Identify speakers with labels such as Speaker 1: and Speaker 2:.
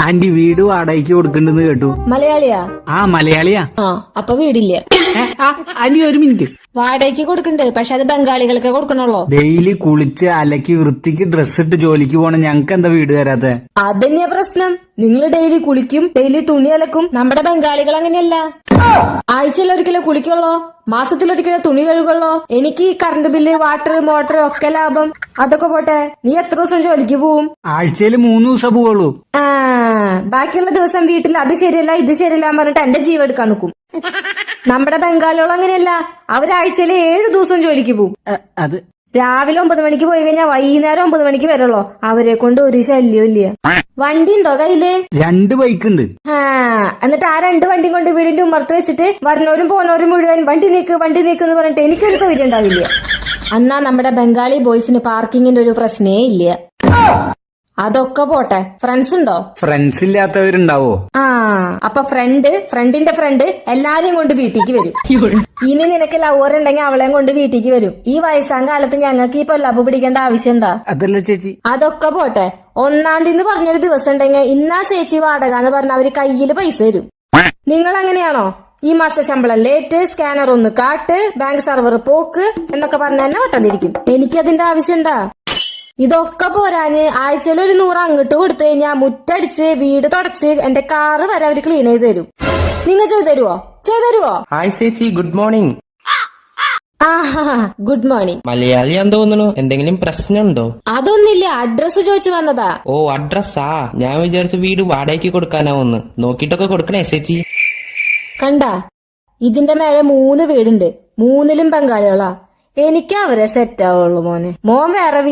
Speaker 1: Anti വീട് വാടകയ്ക്ക് കൊടുക്കണ്ടെന്ന് കേട്ടു.
Speaker 2: മലയാളിയാ?
Speaker 1: ആ മലയാളിയാ.
Speaker 2: അപ്പൊ വീടില്ല.
Speaker 1: ആന്റി ഒരു മിനിറ്റ്.
Speaker 2: വാടകയ്ക്ക് കൊടുക്കണ്ട്, പക്ഷെ അത് ബംഗാളികൾക്ക് കൊടുക്കണുള്ളൂ.
Speaker 1: ഡെയിലി കുളിച്ച് അലക്കി വൃത്തിക്ക് ഡ്രസ് ഇട്ട് ജോലിക്ക് പോണ ഞങ്ങക്ക് എന്താ വീട് തരാത്തെ?
Speaker 2: അതന്നെയാ പ്രശ്നം. നിങ്ങൾ ഡെയിലി കുളിക്കും, ഡെയിലി തുണി അലക്കും. നമ്മുടെ ബംഗാളികൾ അങ്ങനെയല്ല. ആഴ്ചയിൽ ഒരിക്കലോ കുളിക്കുള്ളോ, മാസത്തിലൊരിക്കലോ തുണി കഴുകുള്ളോ. എനിക്ക് ഈ കറണ്ട് ബില്ല്, വാട്ടർ, മോട്ടർ ഒക്കെ ലാഭം. അതൊക്കെ പോട്ടെ, നീ എത്ര ദിവസം ജോലിക്ക് പോവും?
Speaker 1: ആഴ്ചയിൽ 3 ദിവസം പോവുള്ളൂ.
Speaker 2: ബാക്കിയുള്ള ദിവസം വീട്ടിൽ അത് ശരിയല്ല ഇത് ശരിയല്ല പറഞ്ഞിട്ട് എന്റെ ജീവൻ എടുക്കാൻ നിൽക്കും. നമ്മുടെ ബംഗാളികൾ അങ്ങനെയല്ല. അവരാഴ്ചയിൽ 7 ദിവസം ജോലിക്ക് പോവും.
Speaker 1: അത്
Speaker 2: രാവിലെ 9 മണിക്ക് പോയി കഴിഞ്ഞാൽ വൈകുന്നേരം 9 മണിക്ക് വരുള്ളൂ. അവരെ കൊണ്ട് ഒരു ശല്യം ഇല്ല. വണ്ടി ഉണ്ടോ കയ്യില്?
Speaker 1: 2 ബൈക്ക് ഉണ്ട്.
Speaker 2: എന്നിട്ട് ആ 2 വണ്ടിയും കൊണ്ട് വീടിന്റെ ഉമ്മർത്ത് വെച്ചിട്ട് വരുന്നവരും പോന്നവരും മുഴുവൻ വണ്ടി നീക്ക് എന്ന് പറഞ്ഞിട്ട് എനിക്കൊരു തൊഴിൽ ഉണ്ടാവില്ല. എന്നാ നമ്മുടെ ബംഗാളി ബോയ്സിന് പാർക്കിങ്ങിന്റെ ഒരു പ്രശ്നേ ഇല്ല. അതൊക്കെ പോട്ടെ, ഫ്രണ്ട്സ് ഉണ്ടോ?
Speaker 1: ഫ്രണ്ട്സ് ഇല്ലാത്തവരുണ്ടാവോ?
Speaker 2: അപ്പൊ ഫ്രണ്ടിന്റെ ഫ്രണ്ട് എല്ലാരെയും കൊണ്ട് വീട്ടിലേക്ക് വരും. ഇനി നിനക്ക് ലവർ ഉണ്ടെങ്കിൽ അവളെയും കൊണ്ട് വീട്ടിലേക്ക് വരും. ഈ വയസ്സാം കാലത്ത് ഞങ്ങൾക്ക് ഈ പൊല്ലാപ്പ് പിടിക്കേണ്ട ആവശ്യം എന്താ?
Speaker 1: അതല്ല ചേച്ചി.
Speaker 2: അതൊക്കെ പോട്ടെ, 1-ാം തീയതി പറഞ്ഞൊരു ദിവസം ഉണ്ടെങ്കിൽ ഇന്നാ ചേച്ചി വാടക എന്ന് പറഞ്ഞ അവര് കയ്യില് പൈസ തരും. നിങ്ങൾ അങ്ങനെയാണോ? ഈ മാസ ശമ്പളം ലേറ്റ്, സ്കാനർ ഒന്ന് കാട്ട്, ബാങ്ക് സർവർ പോക്ക് എന്നൊക്കെ പറഞ്ഞ തന്നെ വട്ടം. എനിക്കതിന്റെ ആവശ്യണ്ടാ? ഇതൊക്കെ പോരാഞ്ഞ് ആഴ്ചയിൽ ഒരു 100 അങ്ങോട്ട് കൊടുത്തു കഴിഞ്ഞാൽ മുറ്റടിച്ച് വീട് തുടച്ച് എന്റെ കാറ് വരെ അവര് ക്ലീൻ ചെയ്ത് തരും. നിങ്ങൾ ചെയ്തരുവോ?
Speaker 3: ഹായ് ചേച്ചി, ഗുഡ് മോർണിംഗ്.
Speaker 2: Good morning.
Speaker 3: മലയാളിയാന്ന് തോന്നുന്നു. എന്തെങ്കിലും പ്രശ്നമുണ്ടോ?
Speaker 2: അതൊന്നില്ല, അഡ്രസ് ചോദിച്ചു വന്നതാ.
Speaker 3: ഓ അഡ്രസ്സാ. ഞാൻ വിചാരിച്ചു വീട് വാടകയ്ക്ക് കൊടുക്കാനാവെന്ന്. നോക്കിട്ടൊക്കെ കൊടുക്കണേ ചേച്ചി.
Speaker 2: കണ്ടാ, ഇതിന്റെ മേലെ 3 വീടുണ്ട്. 3ലും ബംഗാളികളാ. എനിക്ക് അവരെ സെറ്റ് ആവുള്ളൂ മോനെ. മോൻ വേറെ